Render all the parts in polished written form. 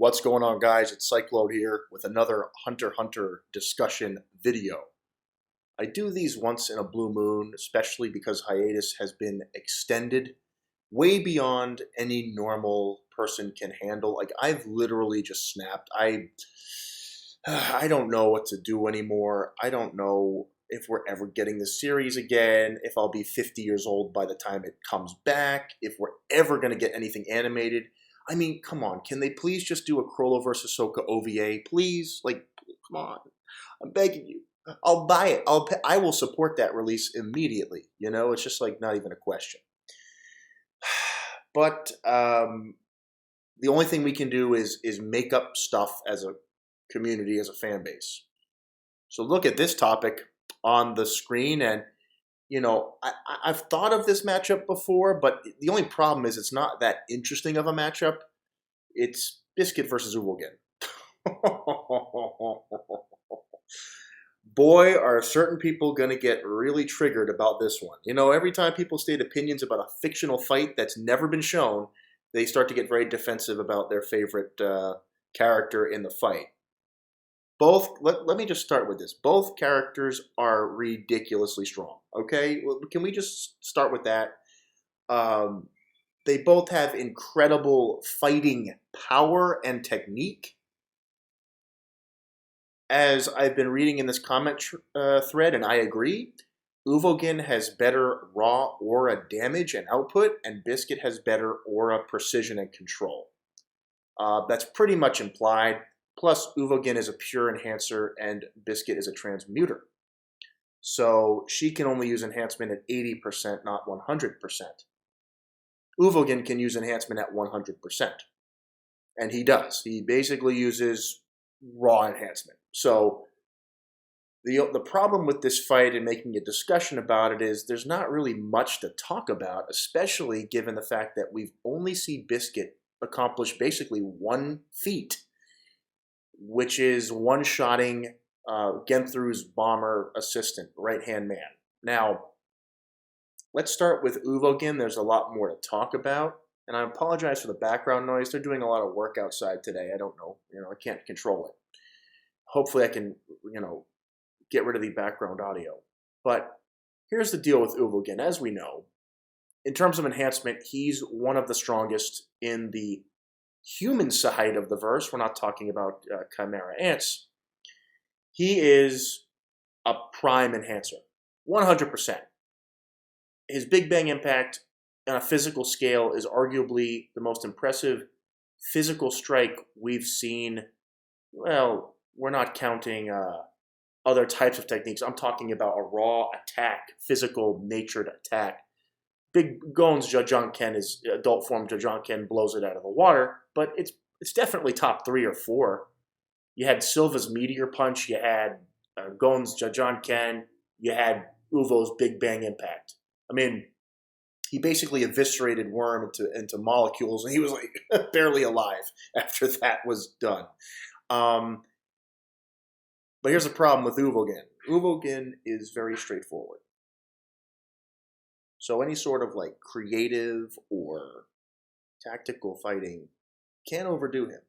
What's going on, guys? It's Cyclone here with another Hunter x Hunter discussion video. I do these once in a blue moon, especially because hiatus has been extended way beyond any normal person can handle. Like, I've literally just snapped. I don't know what to do anymore. I don't know if we're ever getting the series again, if I'll be 50 years old by the time it comes back, if we're ever going to get anything animated. I mean, come on. Can they please just do a Chrollo vs. Ahsoka OVA? Please? Like, come on. I'm begging you. I'll buy it. I will support that release immediately. You know, it's just like not even a question. But the only thing we can do is make up stuff as a community, as a fan base. So look at this topic on the screen, and you know, I've thought of this matchup before, but the only problem is it's not that interesting of a matchup. It's Biscuit versus Uvogin. Boy, are certain people going to get really triggered about this one. You know, every time people state opinions about a fictional fight that's never been shown, they start to get very defensive about their favorite character in the fight. Let me just start with this. Both characters are ridiculously strong. Okay, well, can we just start with that? They both have incredible fighting power and technique. As I've been reading in this comment thread, and I agree, Uvogin has better raw aura damage and output, and Biscuit has better aura precision and control. That's pretty much implied. Plus, Uvogin is a pure enhancer, and Biscuit is a transmuter. So she can only use enhancement at 80%, not 100%. Uvogin can use enhancement at 100%. And he does. He basically uses raw enhancement. So the problem with this fight and making a discussion about it is there's not really much to talk about, especially given the fact that we've only seen Biscuit accomplish basically one feat, which is one-shotting Genthru's bomber assistant, right-hand man. Now, let's start with Uvogin. There's a lot more to talk about, and I apologize for the background noise. They're doing a lot of work outside today. I don't know. You know, I can't control it. Hopefully I can, you know, get rid of the background audio. But here's the deal with Uvogin. As we know, in terms of enhancement, he's one of the strongest in the human side of the verse. We're not talking about Chimera ants. He is a prime enhancer, 100%. His Big Bang impact on a physical scale is arguably the most impressive physical strike we've seen. Well, we're not counting other types of techniques. I'm talking about a raw attack, physical natured attack. Big Gon's Jajanken is adult form Jajanken blows it out of the water, but it's definitely top 3 or 4. You had Silva's Meteor Punch, you had Gon's Jajanken, you had Uvo's Big Bang Impact. I mean, he basically eviscerated Worm into molecules, and he was like barely alive after that was done. But here's the problem with Uvogin. Uvogin is very straightforward. So any sort of like creative or tactical fighting can't overdo him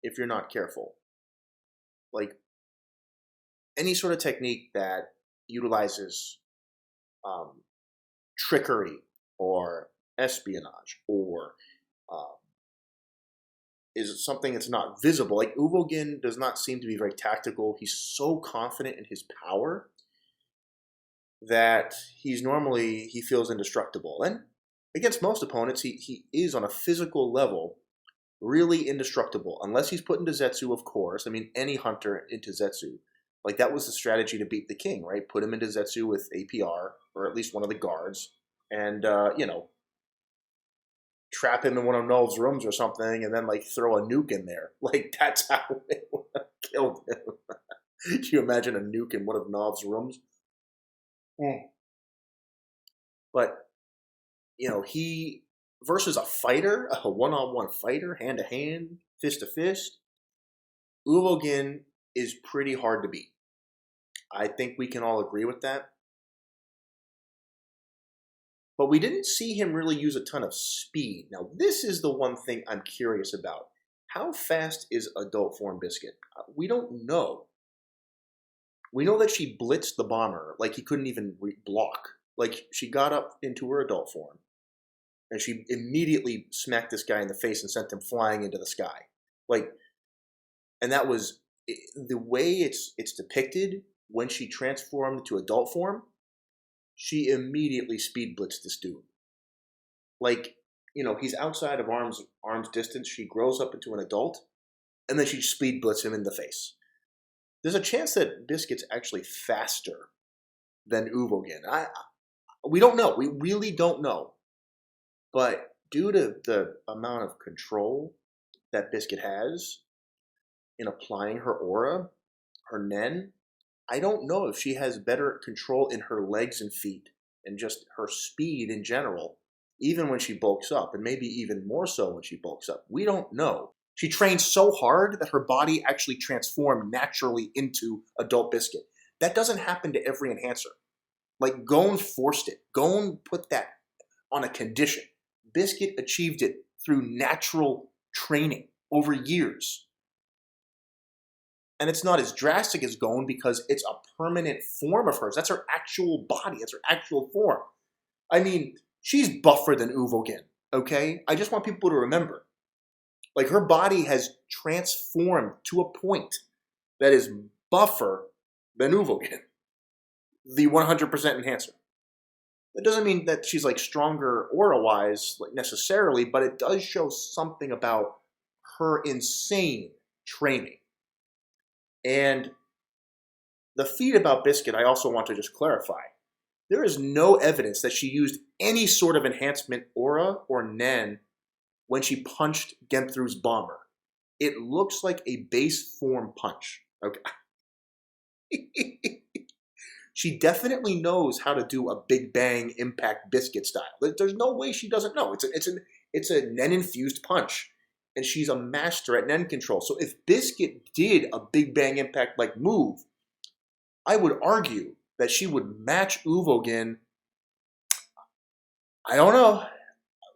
if you're not careful. Like any sort of technique that utilizes trickery or espionage or is something that's not visible. Like Uvogin does not seem to be very tactical. He's so confident in his power that he feels indestructible. And against most opponents, he is on a physical level really indestructible, unless he's put into Zetsu, of course. I mean, any hunter into Zetsu. Like, that was the strategy to beat the king, right? Put him into Zetsu with APR, or at least one of the guards, and, you know, trap him in one of Nulv's rooms or something, and then, like, throw a nuke in there. Like, that's how it would have killed him. Can you imagine a nuke in one of Nulv's rooms? But, you know, he versus a fighter, a one-on-one fighter, hand-to-hand, fist-to-fist, Uvogin is pretty hard to beat. I think we can all agree with that. But we didn't see him really use a ton of speed. Now, this is the one thing I'm curious about. How fast is adult form Biscuit? We don't know. We know that she blitzed the bomber like he couldn't even block. Like, she got up into her adult form, and she immediately smacked this guy in the face and sent him flying into the sky. Like, and that was the way it's depicted when she transformed to adult form. She immediately speed blitzed this dude. Like, he's outside of arm's distance. She grows up into an adult, and then she speed blitzes him in the face. There's a chance that Biscuit's actually faster than Uvogin. We don't know. We really don't know. But due to the amount of control that Biscuit has in applying her aura, her Nen, I don't know if she has better control in her legs and feet and just her speed in general, even when she bulks up, and maybe even more so when she bulks up. We don't know. She trained so hard that her body actually transformed naturally into adult Biscuit. That doesn't happen to every enhancer. Like, Gon forced it. Gon put that on a condition. Biscuit achieved it through natural training over years. And it's not as drastic as Gon because it's a permanent form of hers. That's her actual body. That's her actual form. I mean, she's buffer than Uvogin, okay? I just want people to remember. Like, her body has transformed to a point that is buffer than Uvogin, the 100% enhancer. That doesn't mean that she's like stronger aura-wise necessarily, but it does show something about her insane training. And the feat about Biscuit, I also want to just clarify. There is no evidence that she used any sort of enhancement aura or Nen when she punched Genthru's bomber. It looks like a base form punch. Okay. She definitely knows how to do a Big Bang Impact Biscuit style. There's no way she doesn't know. It's a Nen infused punch, and she's a master at Nen control. So if Biscuit did a Big Bang Impact like move, I would argue that she would match Uvogin. I don't know.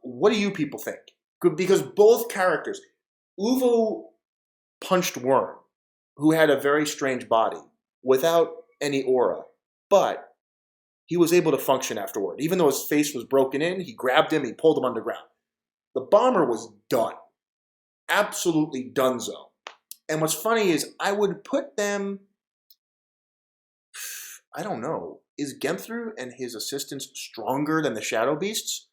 What do you people think? Because both characters, Uvo punched Worm, who had a very strange body, without any aura, but he was able to function afterward. Even though his face was broken in, he grabbed him, he pulled him underground. The bomber was done. Absolutely donezo. And what's funny is I would put them, I don't know, is Genthru and his assistants stronger than the Shadow Beasts?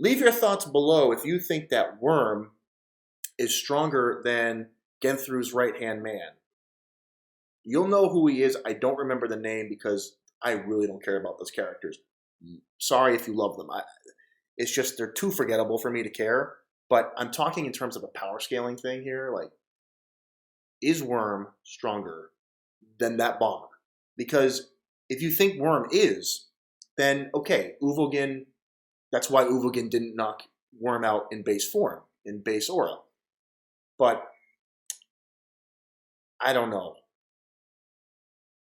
Leave your thoughts below if you think that Worm is stronger than Genthru's right-hand man. You'll know who he is. I don't remember the name because I really don't care about those characters. Sorry if you love them. It's just they're too forgettable for me to care. But I'm talking in terms of a power scaling thing here. Like, is Worm stronger than that bomber? Because if you think Worm is, then okay, Uvogin. That's why Uvogin didn't knock Worm out in base form, in base aura. But I don't know.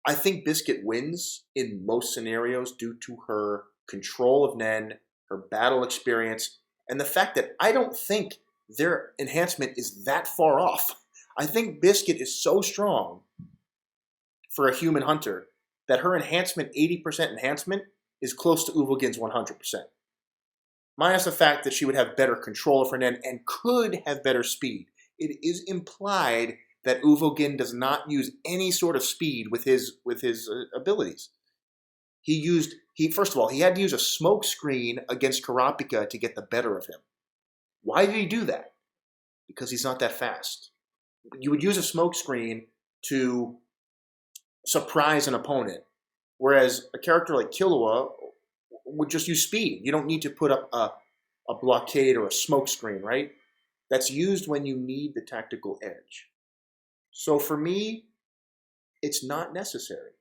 I think Biscuit wins in most scenarios due to her control of Nen, her battle experience, and the fact that I don't think their enhancement is that far off. I think Biscuit is so strong for a human hunter that her enhancement, 80% enhancement, is close to Uvogin's 100%. Minus the fact that she would have better control of her Nen and could have better speed. It is implied that Uvogin does not use any sort of speed with his abilities. First of all, he had to use a smoke screen against Karapika to get the better of him. Why did he do that? Because he's not that fast. You would use a smoke screen to surprise an opponent, whereas a character like Killua would just use speed. You don't need to put up a blockade or a smoke screen, right? That's used when you need the tactical edge. So for me, it's not necessary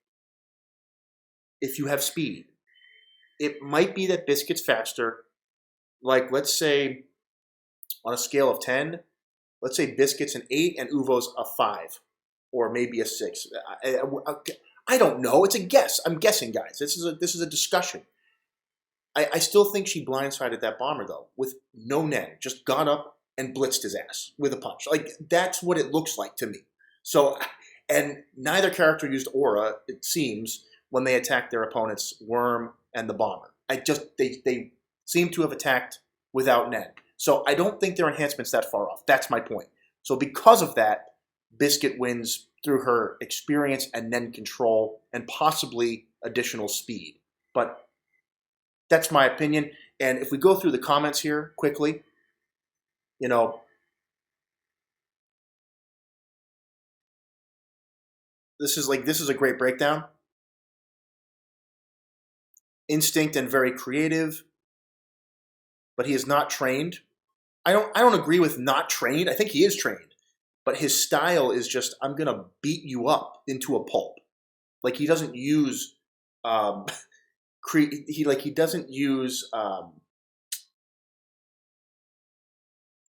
if you have speed. It might be that Biscuit's faster. Like, let's say, on a scale of 10, let's say Biscuit's an 8 and Uvo's a 5. Or maybe a 6. I don't know. It's a guess. I'm guessing, guys. This is a discussion. I still think she blindsided that bomber, though, with no Nen. Just got up, and blitzed his ass with a punch. Like, that's what it looks like to me. So, and neither character used aura, it seems, when they attacked their opponents, Worm and the Bomber. They seem to have attacked without Nen. So I don't think their enhancement's that far off. That's my point. So because of that, Biscuit wins through her experience and Nen control and possibly additional speed. But that's my opinion. And if we go through the comments here quickly, you know, this is a great breakdown. Instinct and very creative, but he is not trained. I don't agree with not trained. I think he is trained, but his style is just, I'm gonna beat you up into a pulp. Like, he doesn't use he doesn't use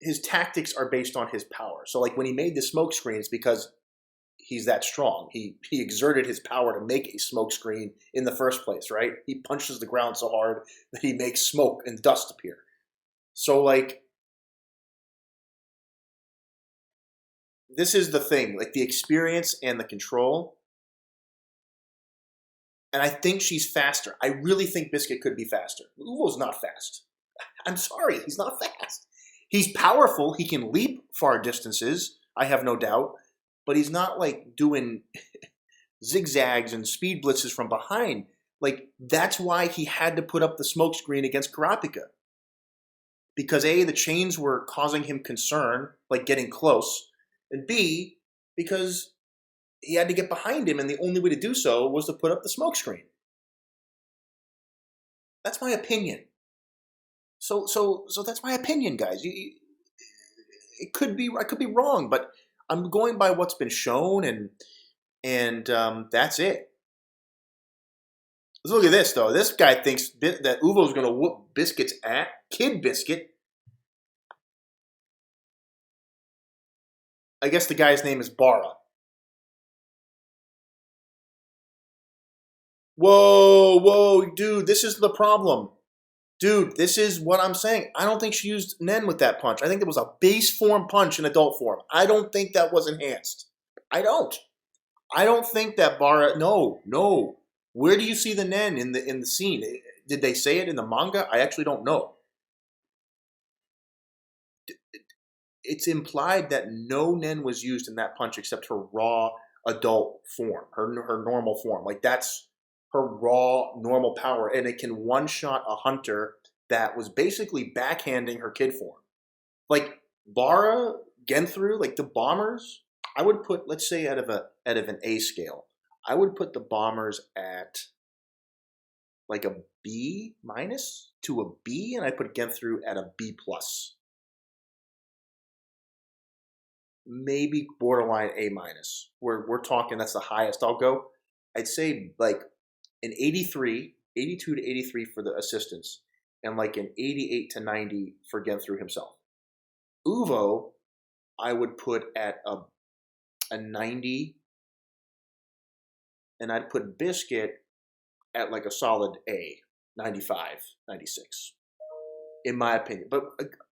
his tactics are based on his power. So like when he made the smoke screens, because he's that strong, he exerted his power to make a smoke screen in the first place, right? He punches the ground so hard that he makes smoke and dust appear. So like, this is the thing, like the experience and the control. And I think she's faster. I really think Biscuit could be faster. Uvo's not fast. I'm sorry, he's not fast. He's powerful. He can leap far distances, I have no doubt. But he's not like doing zigzags and speed blitzes from behind. Like, that's why he had to put up the smoke screen against Karapika. Because A, the chains were causing him concern, like getting close. And B, because he had to get behind him, and the only way to do so was to put up the smoke screen. That's my opinion. So that's my opinion, guys. I could be wrong, but I'm going by what's been shown, and that's it. Let's look at this though. This guy thinks that Uvo's going to whoop Biscuit's ass. Kid Biscuit. I guess the guy's name is Bara. Whoa, dude, this is the problem. Dude, this is what I'm saying. I don't think she used Nen with that punch. I think it was a base form punch in adult form. I don't think that was enhanced. I don't think that Bara. No. Where do you see the Nen in the scene? Did they say it in the manga? I actually don't know. It's implied that no Nen was used in that punch except her raw adult form, her normal form. Like, that's her raw normal power, and it can one-shot a hunter that was basically backhanding her kid form. Like Bara, Genthru, like the Bombers, I would put, let's say out of an A scale, I would put the Bombers at like a B minus to a B, and I put Genthru at a B plus. Maybe borderline A minus. We're talking, that's the highest I'll go. I'd say like an 82 to 83 for the assistants, and like an 88 to 90 for Genthru himself. Uvo, I would put at a 90, and I'd put Biscuit at like a solid A, 95, 96, in my opinion. But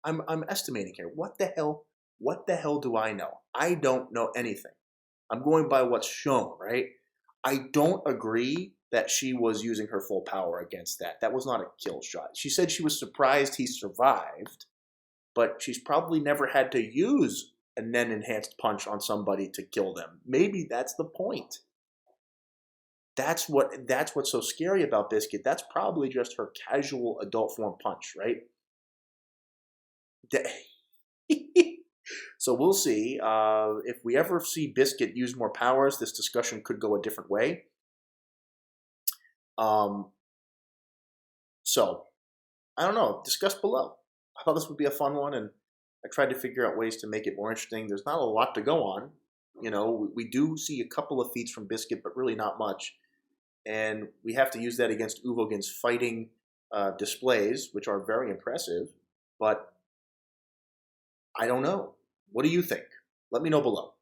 I'm estimating here. What the hell do I know? I don't know anything. I'm going by what's shown, right? I don't agree that she was using her full power against that. That was not a kill shot. She said she was surprised he survived, but she's probably never had to use a Nen enhanced punch on somebody to kill them. Maybe that's the point. That's what's so scary about Biscuit. That's probably just her casual adult form punch, right? So we'll see. If we ever see Biscuit use more powers, this discussion could go a different way. So I don't know. Discuss below. I thought this would be a fun one, and I tried to figure out ways to make it more interesting. There's not a lot to go on. You know, we do see a couple of feats from Biscuit, but really not much. And we have to use that against Uvogin's fighting displays, which are very impressive. But I don't know. What do you think? Let me know below.